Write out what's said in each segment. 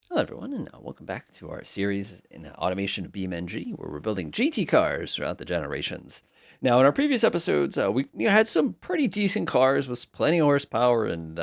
Hello, everyone, and welcome back to our series in automation of BeamNG, where we're building GT cars throughout the generations. Now, in our previous episodes, we had some pretty decent cars with plenty of horsepower and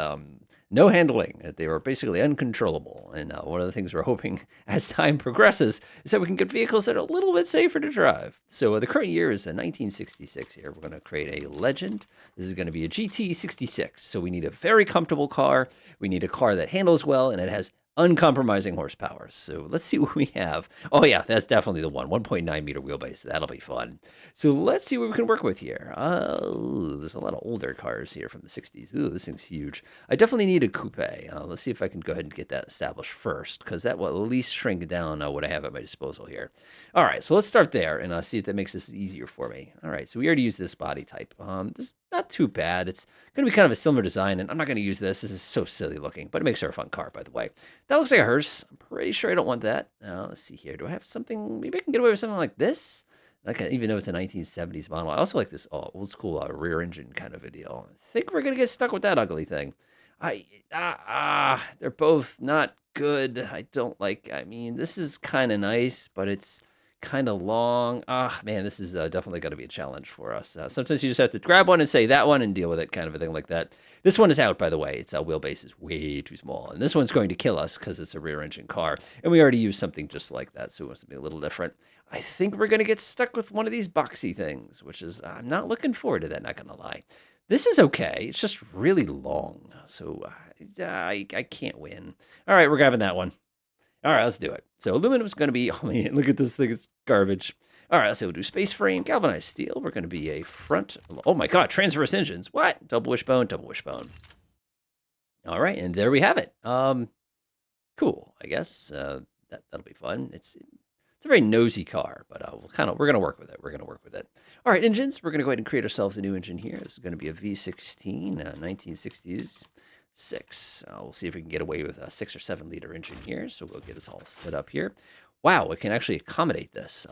no handling. They were basically uncontrollable. And one of the things we're hoping as time progresses is that we can get vehicles that are a little bit safer to drive. So the current year is 1966 here. We're going to create a legend. This is going to be a GT66. So we need a very comfortable car. We need a car that handles well, and it has uncompromising horsepower. So let's see what we have. Oh yeah, that's definitely the one. 1.9 meter wheelbase. That'll be fun. So let's see what we can work with here. There's a lot of older cars here from the 60s. Ooh, this thing's huge. I definitely need a coupe. Let's see if I can go ahead and get that established first, because that will at least shrink down what I have at my disposal here. All right, so let's start there and see if that makes this easier for me. All right, so we already used this body type. This is not too bad. It's going to be kind of a similar design, and I'm not going to use this. This is so silly looking, but it makes her a fun car, by the way. That looks like a hearse. I'm pretty sure I don't want that. Let's see here. Do I have something? Maybe I can get away with something like this. Even though it's a 1970s model, I also like this old school rear engine kind of a deal. I think we're gonna get stuck with that ugly thing. They're both not good. I don't like. I mean, this is kind of nice, but it's kind of long. Man, this is definitely going to be a challenge for us. Sometimes you just have to grab one and say that one and deal with it, kind of a thing like that. This one is out, by the way. Its wheelbase is way too small, and this one's going to kill us because it's a rear-engine car, and we already used something just like that, so it wants to be a little different. I think we're going to get stuck with one of these boxy things, which is I'm not looking forward to that. Not going to lie. This is okay. It's just really long, so I can't win. All right, we're grabbing that one. All right, let's do it. So aluminum is going to be, oh man, look at this thing, it's garbage. All right, let's say we'll do space frame, galvanized steel. We're going to be a front, oh my God, transverse engines. What? Double wishbone, double wishbone. All right, and there we have it. Cool, I guess. That'll be fun. It's a very nosy car, but we're going to work with it. We're going to work with it. All right, engines. We're going to go ahead and create ourselves a new engine here. This is going to be a V16, 1960s. We'll see if we can get away with a 6 or 7 liter engine here. So we'll get this all set up here. Wow, it can actually accommodate this.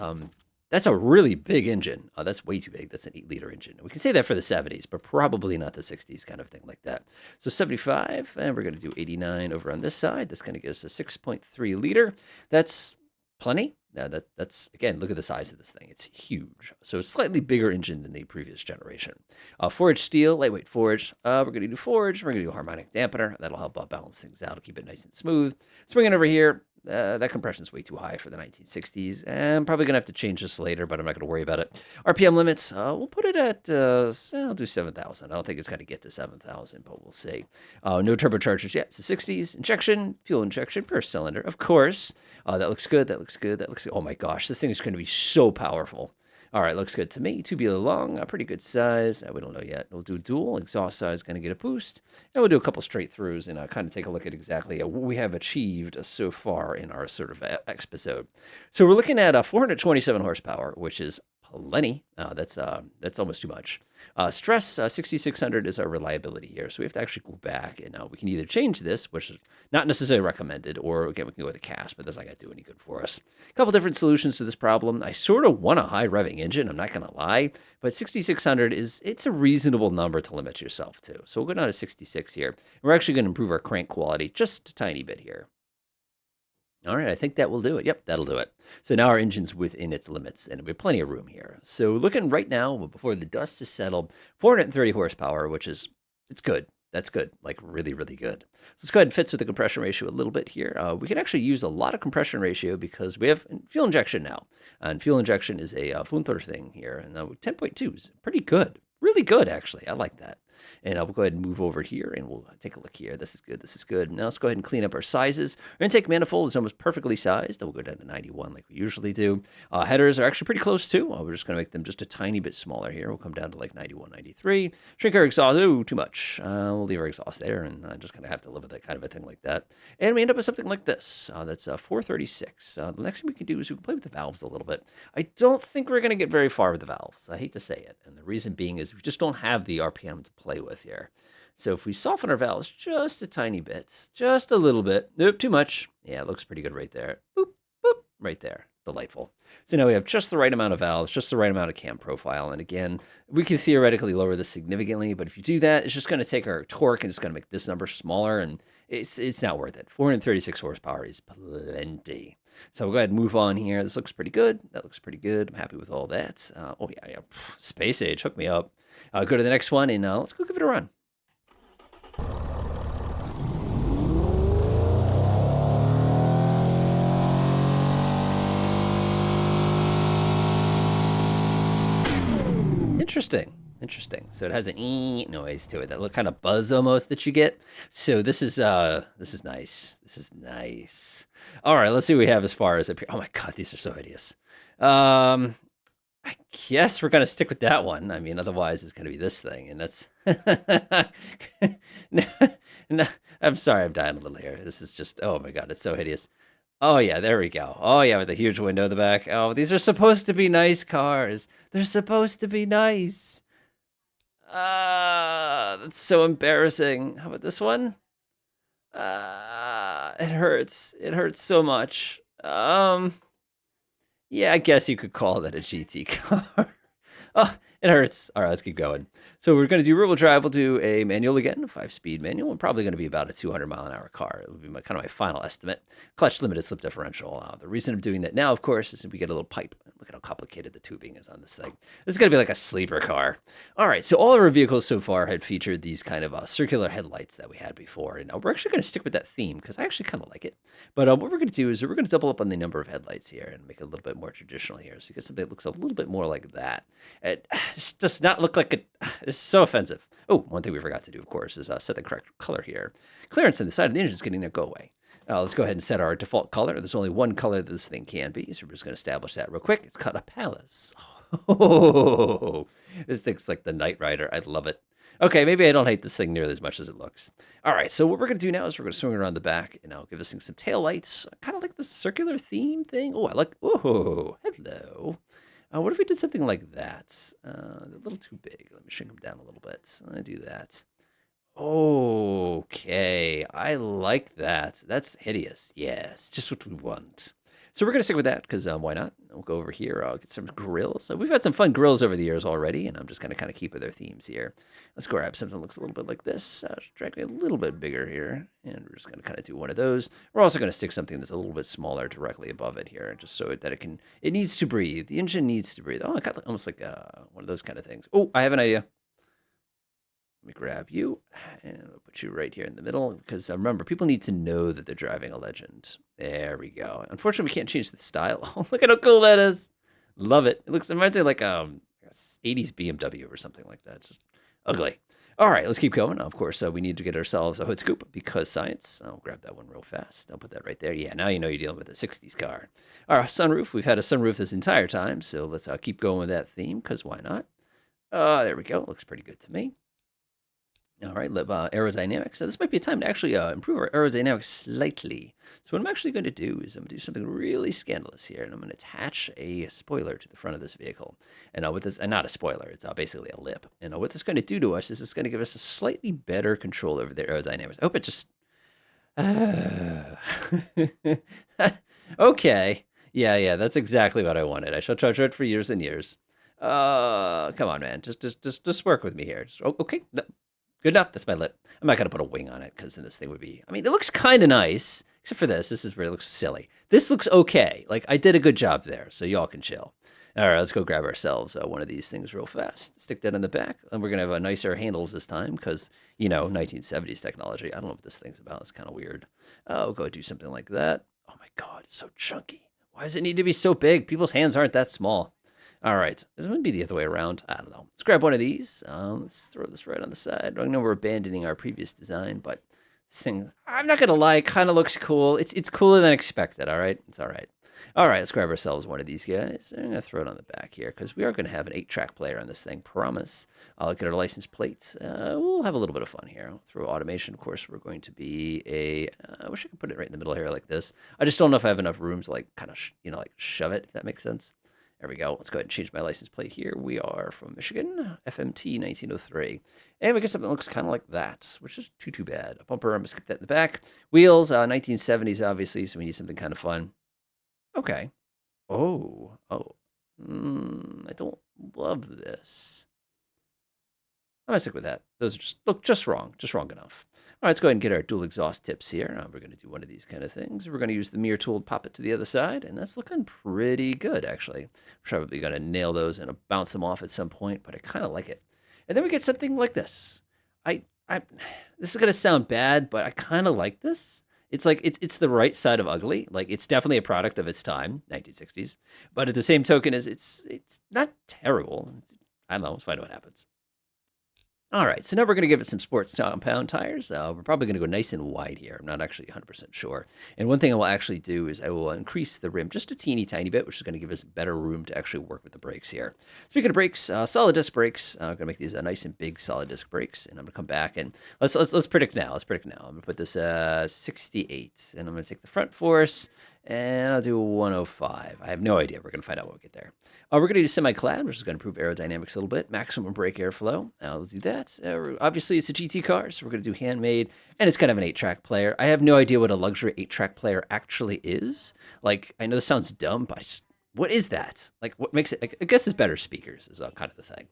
That's a really big engine. That's way too big. That's an 8 liter engine. We can say that for the 70s, but probably not the 60s kind of thing like that. So 75, and we're going to do 89 over on this side. That's going to give us a 6.3 liter. That's plenty. That's again, look at the size of this thing. It's huge. So it's slightly bigger engine than the previous generation. Forged steel, lightweight forged. We're going to do forged. We're going to do harmonic dampener. That'll help balance things out, keep it nice and smooth. Let's bring it over here. That compression's way too high for the 1960s. And I'm probably going to have to change this later, but I'm not going to worry about it. RPM limits, we'll put it at, I'll do 7,000. I don't think it's going to get to 7,000, but we'll see. No turbochargers yet. It's the 60s. Injection, fuel injection per cylinder, of course. That looks good. That looks good. That looks good. Oh my gosh, this thing is going to be so powerful. All right, looks good to me. Tubular long, a pretty good size. We don't know yet. We'll do dual. Exhaust size going to get a boost. And we'll do a couple straight throughs and kind of take a look at exactly what we have achieved so far in our sort of episode. So we're looking at 427 horsepower, which is plenty. That's almost too much. Stress 6600 is our reliability here. So we have to actually go back and we can either change this, which is not necessarily recommended, or again, we can go with a cast, but that's not going to do any good for us. A couple different solutions to this problem. I sort of want a high revving engine, I'm not going to lie, but 6600 it's a reasonable number to limit yourself to. So we'll go down to 66 here. We're actually going to improve our crank quality just a tiny bit here. All right, I think that will do it. Yep, that'll do it. So now our engine's within its limits, and we have plenty of room here. So looking right now, before the dust is settled, 430 horsepower, which is, it's good. That's good, like really, really good. So let's go ahead and fits with the compression ratio a little bit here. We can actually use a lot of compression ratio because we have fuel injection now. And fuel injection is a Funter thing here, and 10.2 is pretty good. Really good, actually. I like that. And we'll go ahead and move over here, and we'll take a look here. This is good. This is good. Now let's go ahead and clean up our sizes. Our intake manifold is almost perfectly sized. We'll go down to 91 like we usually do. Headers are actually pretty close too. We're just going to make them just a tiny bit smaller here. We'll come down to like 91, 93. Shrink our exhaust. Ooh, too much. We'll leave our exhaust there, and just kind of have to live with that kind of a thing like that. And we end up with something like this. That's 436. The next thing we can do is we can play with the valves a little bit. I don't think we're going to get very far with the valves. I hate to say it. And the reason being is we just don't have the RPM to play with here. So if we soften our valves just a tiny bit, just a little bit, nope, too much. Yeah, it looks pretty good right there. Boop, boop, right there. Delightful. So now we have just the right amount of valves, just the right amount of cam profile. And again, we can theoretically lower this significantly, but if you do that, it's just going to take our torque and it's going to make this number smaller. And it's not worth it. 436 horsepower is plenty. So we'll go ahead and move on here. This looks pretty good. That looks pretty good. I'm happy with all that. Oh yeah. Space Age, hook me up. Go to the next one and let's go give it a run. Interesting. Interesting. So it has an ee noise to it, that little kind of buzz almost that you get. So this is nice. This is nice. All right, let's see what we have as far as up here. Oh my god, these are so hideous. I guess we're gonna stick with that one. I mean, otherwise it's gonna be this thing, and that's no, no, I'm sorry, I'm dying a little here. This is just, oh my god, it's so hideous. Oh yeah, there we go. Oh yeah, with the huge window in the back. Oh, these are supposed to be nice cars. They're supposed to be nice. Ah, that's so embarrassing. How about this one? It hurts. It hurts so much. Yeah, I guess you could call that a GT car. Oh, it hurts. All right, let's keep going. So we're going to do rear-wheel drive. We'll do a manual again, a 5-speed manual. Probably going to be about a 200-mile-an-hour car. It would be kind of my final estimate. Clutch limited slip differential. The reason I'm doing that now, of course, is we get a little pipe. Look at how complicated the tubing is on this thing. This is going to be like a sleeper car. All right, so all of our vehicles so far had featured these kind of circular headlights that we had before. And we're actually going to stick with that theme because I actually kind of like it. But what we're going to do is we're going to double up on the number of headlights here and make it a little bit more traditional here. So you get something that looks a little bit more like that. It does not look like a... This is so offensive. Oh, one thing we forgot to do, of course, is set the correct color here. Clearance on the side of the engine is getting that go away. Let's go ahead and set our default color. There's only one color that this thing can be, so we're just going to establish that real quick. It's called a Palace. Oh, this thing's like the Knight Rider. I love it. Okay, maybe I don't hate this thing nearly as much as it looks. All right, so what we're going to do now is we're going to swing it around the back, and I'll give this thing some tail lights. Kind of like the circular theme thing. Oh, I like... Oh, hello. What if we did something like that? A little too big. Let me shrink them down a little bit. I do that. Okay, I like that. That's hideous. Yes, just what we want. So we're going to stick with that because why not? We'll go over here. I'll get some grills. So we've had some fun grills over the years already, and I'm just going to kind of keep with their themes here. Let's grab something that looks a little bit like this. Drag it a little bit bigger here, and we're just going to kind of do one of those. We're also going to stick something that's a little bit smaller directly above it here, just so that it needs to breathe. The engine needs to breathe. Oh, it got almost like one of those kind of things. Oh, I have an idea. Let me grab you, and I'll put you right here in the middle, because remember, people need to know that they're driving a Legend. There we go. Unfortunately, we can't change the style. Oh, look at how cool that is. Love it. It reminds me like 80s BMW or something like that. Just ugly. All right, let's keep going. Of course, we need to get ourselves a hood scoop because science. I'll grab that one real fast. I'll put that right there. Yeah, now you know you're dealing with a 60s car. Our sunroof. We've had a sunroof this entire time, so let's keep going with that theme because why not? There we go. Looks pretty good to me. All right, aerodynamics. So this might be a time to actually improve our aerodynamics slightly. So what I'm actually going to do is I'm going to do something really scandalous here, and I'm going to attach a spoiler to the front of this vehicle. And with this, not a spoiler, it's basically a lip. And what this is going to do to us is it's going to give us a slightly better control over the aerodynamics. I hope it just... Okay. Yeah, that's exactly what I wanted. I shall charge it for years and years. Come on, man. Just work with me here. Okay. Good enough. That's my lip. I'm not going to put a wing on it because then this thing would be... I mean, it looks kind of nice, except for this. This is where it looks silly. This looks okay. Like, I did a good job there, so y'all can chill. All right, let's go grab ourselves one of these things real fast. Stick that in the back. And we're going to have nicer handles this time because, 1970s technology. I don't know what this thing's about. It's kind of weird. We'll go do something like that. Oh, my God. It's so chunky. Why does it need to be so big? People's hands aren't that small. All right, this would be the other way around. I don't know. Let's grab one of these. Let's throw this right on the side. I know we're abandoning our previous design, but this thing, I'm not going to lie, kind of looks cool. It's cooler than expected, all right? It's all right. All right, let's grab ourselves one of these guys. I'm going to throw it on the back here because we are going to have an 8-track player on this thing, promise. I'll look at our license plates. We'll have a little bit of fun here. Through automation, of course, we're going to be I wish I could put it right in the middle here like this. I just don't know if I have enough room to, like, kind of, like shove it, if that makes sense. There we go. Let's go ahead and change my license plate here. We are from Michigan, FMT 1903. And we get something that looks kind of like that, which is too bad. A bumper, I'm going to skip that in the back. Wheels, 1970s, obviously, so we need something kind of fun. Okay. I don't love this. I'm gonna stick with that. Those are just look just wrong enough. All right, let's go ahead and get our dual exhaust tips here. We're going to do one of these kind of things. We're going to use the mirror tool to pop it to the other side, and that's looking pretty good, actually. Probably going to nail those and bounce them off at some point, but I kind of like it. And then we get something like this. I this is going to sound bad, but I kind of like this. It's like it's the right side of ugly. Like it's definitely a product of its time, 1960s. But at the same token, is it's not terrible. I don't know. Let's find out what happens. All right, so now we're going to give it some sports compound tires. We're probably going to go nice and wide here. I'm not actually 100% sure. And one thing I will actually do is I will increase the rim just a teeny tiny bit, which is going to give us better room to actually work with the brakes here. Speaking of brakes, solid disc brakes. I'm going to make these nice and big solid disc brakes, and I'm going to come back and let's predict now. Let's predict now. I'm going to put this 68, and I'm going to take the front force. And I'll do 105. I have no idea. We're going to find out when we get there. We're going to do semi-clad, which is going to improve aerodynamics a little bit. Maximum brake airflow. I'll do that. Obviously, it's a GT car, so we're going to do handmade. And it's kind of an 8-track player. I have no idea what a luxury 8-track player actually is. Like, I know this sounds dumb, but what is that? Like, what makes it? I guess it's better speakers is kind of the thing.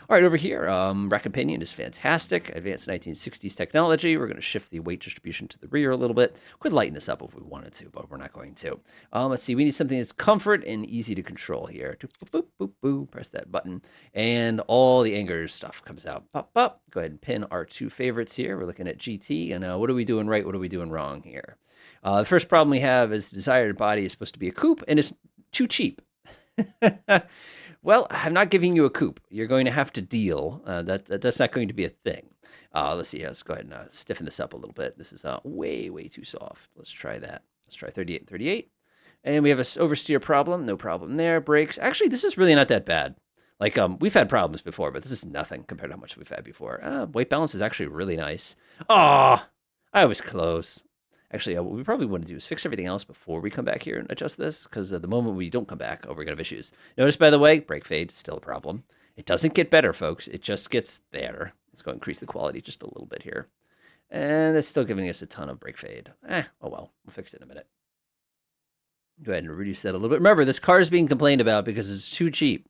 All right, over here, rack and pinion is fantastic. Advanced 1960s technology. We're going to shift the weight distribution to the rear a little bit. Could lighten this up if we wanted to, but we're not going to. Let's see. We need something that's comfort and easy to control here. Boop, boop, boop, boop. Press that button, and all the anger stuff comes out. Pop, pop. Go ahead and pin our 2 favorites here. We're looking at GT, and what are we doing right? What are we doing wrong here? The first problem we have is the desired body is supposed to be a coupe, and it's too cheap. Well, I'm not giving you a coupe. You're going to have to deal. That's not going to be a thing. Let's see. Let's go ahead and stiffen this up a little bit. This is way too soft. Let's try that. Let's try 38 and 38. And we have a oversteer problem. No problem there. Brakes. Actually, this is really not that bad. Like, we've had problems before, but this is nothing compared to how much we've had before. Weight balance is actually really nice. Oh, I was close. Actually, what we probably want to do is fix everything else before we come back here and adjust this, because the moment we don't come back, we're going to have issues. Notice, by the way, brake fade, still a problem. It doesn't get better, folks. It just gets there. Let's go increase the quality just a little bit here. And it's still giving us a ton of brake fade. Oh well, we'll fix it in a minute. Go ahead and reduce that a little bit. Remember, this car is being complained about because it's too cheap.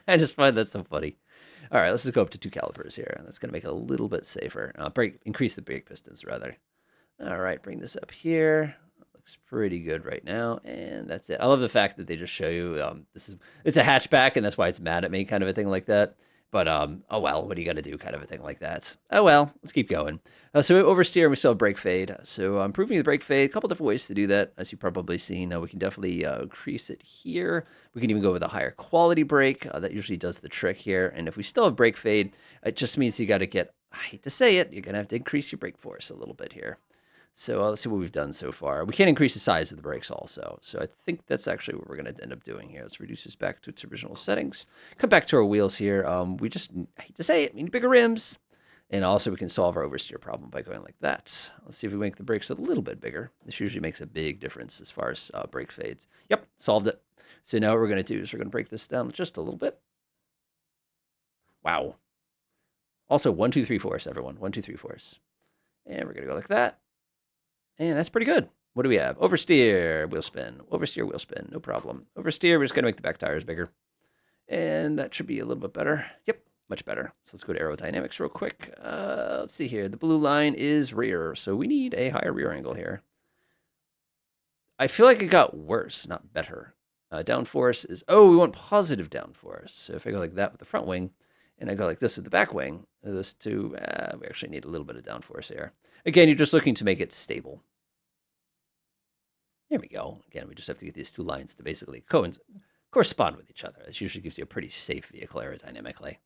I just find that so funny. All right, let's just go up to 2 calipers here. That's going to make it a little bit safer. Increase the brake pistons, rather. All right, bring this up here. Looks pretty good right now, and that's it. I love the fact that they just show you it's a hatchback, and that's why it's mad at me, kind of a thing like that. But oh well, what are you gonna do, kind of a thing like that. Oh well, let's keep going. So we oversteer, and we still have brake fade. So improving the brake fade, a couple different ways to do that, as you've probably seen. We can definitely increase it here. We can even go with a higher quality brake. That usually does the trick here. And if we still have brake fade, it just means you got to get, I hate to say it, you're gonna have to increase your brake force a little bit here. So let's see what we've done so far. We can increase the size of the brakes also. So I think that's actually what we're going to end up doing here. Let's reduce this back to its original settings. Come back to our wheels here. We just, I hate to say it, we need bigger rims. And also we can solve our oversteer problem by going like that. Let's see if we make the brakes a little bit bigger. This usually makes a big difference as far as brake fades. Yep, solved it. So now what we're going to do is we're going to break this down just a little bit. Wow. Also 1, 2, 3 force, everyone. 1, 2, 3 force. And we're going to go like that. And that's pretty good. What do we have? Oversteer, wheel spin. Oversteer, wheel spin. No problem. Oversteer, we're just going to make the back tires bigger. And that should be a little bit better. Yep, much better. So let's go to aerodynamics real quick. Let's see here. The blue line is rear. So we need a higher rear angle here. I feel like it got worse, not better. Downforce is, we want positive downforce. So if I go like that with the front wing, and I go like this with the back wing, those two, we actually need a little bit of downforce here. Again, you're just looking to make it stable. There we go. Again, we just have to get these 2 lines to basically correspond with each other. This usually gives you a pretty safe vehicle aerodynamically.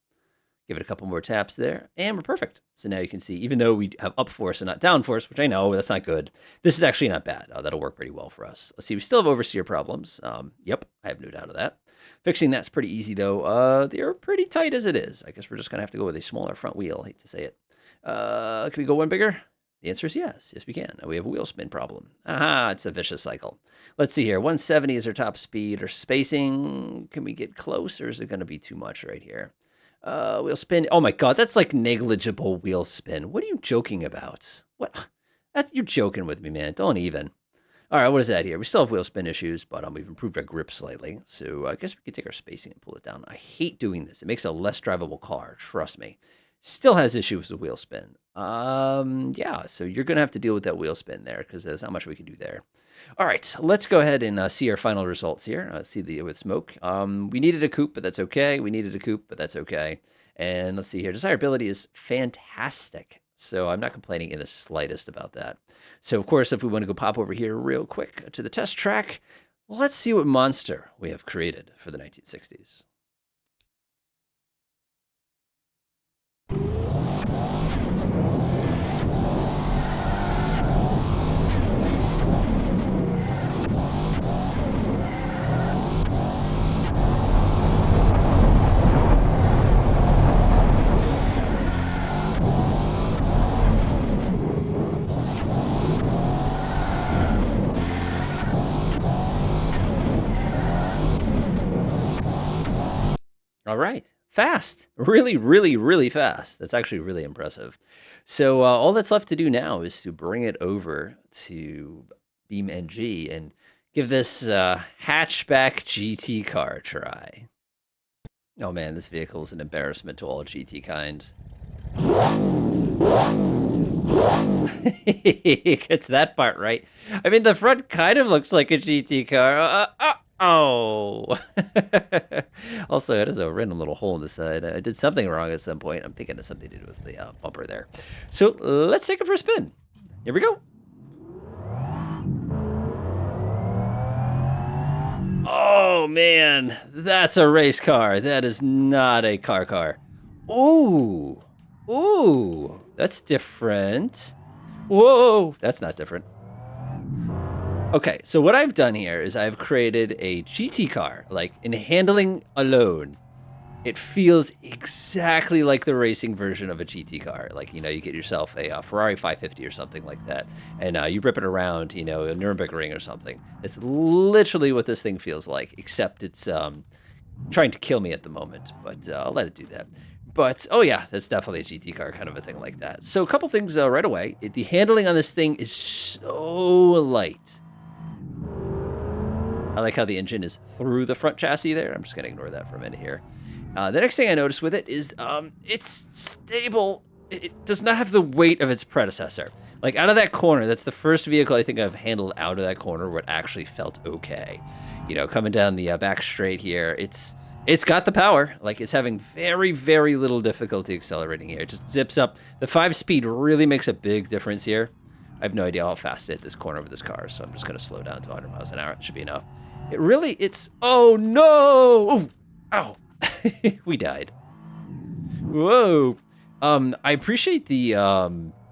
Give it a couple more taps there, and we're perfect. So now you can see, even though we have up force and not down force, which I know, that's not good, this is actually not bad. That'll work pretty well for us. Let's see, we still have oversteer problems. Yep, I have no doubt of that. Fixing that's pretty easy, though. They're pretty tight as it is. I guess we're just going to have to go with a smaller front wheel. I hate to say it. Can we go one bigger? The answer is yes. Yes, we can. Now we have a wheel spin problem. Aha, it's a vicious cycle. Let's see here. 170 is our top speed or spacing. Can we get close, or is it going to be too much right here? Wheel spin. Oh my God, that's like negligible wheel spin. What are you joking about? What? You're joking with me, man. Don't even. All right, what is that here? We still have wheel spin issues, but we've improved our grip slightly. So I guess we could take our spacing and pull it down. I hate doing this. It makes a less drivable car, trust me. Still has issues with wheel spin. Yeah, so you're going to have to deal with that wheel spin there because there's not much we can do there. All right, let's go ahead and see our final results here. See the with smoke. We needed a coupe, but that's okay. We needed a coupe, but that's okay. And let's see here. Desirability is fantastic. So I'm not complaining in the slightest about that. So, of course, if we want to go pop over here real quick to the test track, let's see what monster we have created for the 1960s. All right. Fast. Really, really, really fast. That's actually really impressive. So all that's left to do now is to bring it over to BeamNG and give this hatchback GT car a try. Oh man, this vehicle is an embarrassment to all GT kind. It's that part right. I mean, the front kind of looks like a GT car. Oh. Also, it has a random little hole in the side. I did something wrong at some point. I'm thinking of something to do with the bumper there. So let's take it for a spin. Here we go. Oh, man. That's a race car. That is not a car. Ooh. Ooh. That's different. Whoa. That's not different. Okay, so what I've done here is I've created a GT car, like in handling alone. It feels exactly like the racing version of a GT car. Like, you know, you get yourself a Ferrari 550 or something like that, and you rip it around, you know, a Nürburgring or something. It's literally what this thing feels like, except it's trying to kill me at the moment, but I'll let it do that. But, oh yeah, that's definitely a GT car kind of a thing like that. So a couple things right away. The handling on this thing is so light. I like how the engine is through the front chassis there. I'm just going to ignore that for a minute here. The next thing I noticed with it is it's stable. It does not have the weight of its predecessor. Like, out of that corner, that's the first vehicle I think I've handled out of that corner where it actually felt okay. You know, coming down the back straight here, it's got the power. Like, it's having very, very little difficulty accelerating here. It just zips up. The 5-speed really makes a big difference here. I have no idea how fast it hit this corner with this car, so I'm just going to slow down to 100 miles an hour. It should be enough. It's... Oh, no! Oh, ow! We died. Whoa. I appreciate the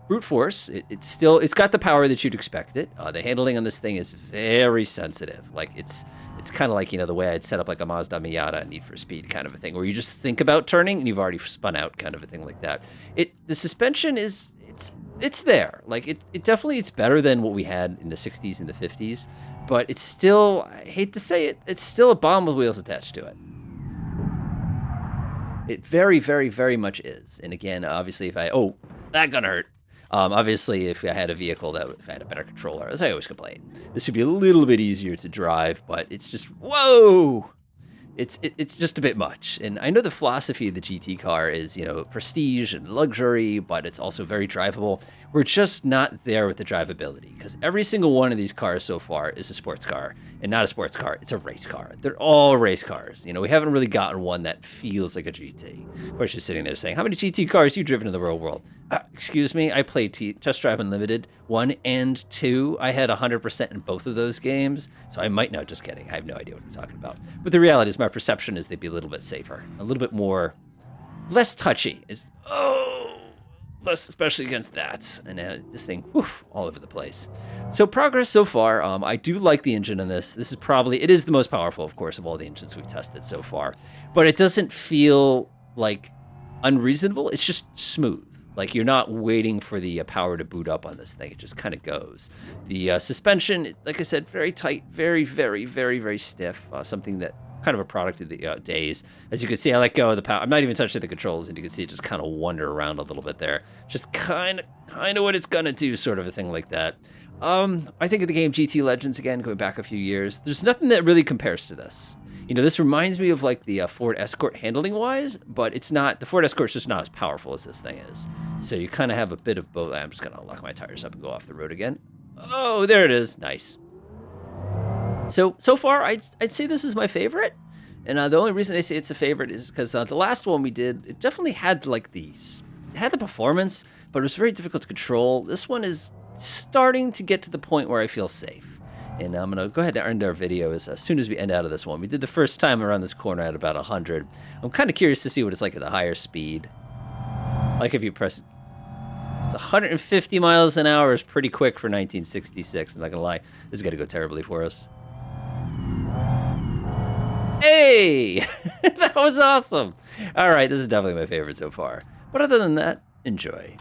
brute force. It's got the power that you'd expect it. The handling on this thing is very sensitive. Like, it's kind of like, you know, the way I'd set up like a Mazda Miata and Need for Speed kind of a thing, where you just think about turning and you've already spun out kind of a thing like that. The suspension is... It's there. Like, it definitely, it's better than what we had in the 60s and the 50s, but it's still, I hate to say it, it's still a bomb with wheels attached to it. It very, very, very much is. And again, obviously, that gonna hurt. Obviously, if I had a vehicle if I had a better controller, as I always complain, this would be a little bit easier to drive, but it's just, whoa! It's just a bit much. And I know the philosophy of the GT car is, you know, prestige and luxury, but it's also very drivable. We're just not there with the drivability, because every single one of these cars so far is a sports car, and not a sports car, it's a race car. They're all race cars. You know, we haven't really gotten one that feels like a GT. Of course, you're sitting there saying, how many GT cars you driven in the real world? Excuse me, I played Test Drive Unlimited 1 and 2. I had 100% in both of those games, so I might not, just kidding. I have no idea what I'm talking about. But the reality is my perception is they'd be a little bit safer, a little bit more, less touchy. Less, especially against that. And this thing, all over the place. So progress so far. I do like the engine in this. This is it is the most powerful, of course, of all the engines we've tested so far. But it doesn't feel like unreasonable. It's just smooth. Like, you're not waiting for the power to boot up on this thing. It just kind of goes. The suspension, like I said, very tight, very, very, very, very stiff. Something that kind of a product of the days. As you can see, I let go of the power. I'm not even touching the controls, and you can see it just kind of wander around a little bit there. Just kind of what it's gonna do, sort of a thing like that. I think of the game GT Legends again, going back a few years. There's nothing that really compares to this. You know, this reminds me of like the Ford Escort handling wise, but it's not. The Ford Escort's just not as powerful as this thing is. So you kind of have a bit of both. I'm just gonna lock my tires up and go off the road again. Oh, there it is. Nice. So far, I'd say this is my favorite. And the only reason I say it's a favorite is because the last one we did, it definitely had like it had the performance, but it was very difficult to control. This one is starting to get to the point where I feel safe. And I'm gonna go ahead and end our video as soon as we end out of this one. We did the first time around this corner at about 100. I'm kind of curious to see what it's like at a higher speed. Like if you press it. It's 150 miles an hour is pretty quick for 1966. I'm not gonna lie, this is gonna go terribly for us. Hey, that was awesome. All right, this is definitely my favorite so far. But other than that, enjoy.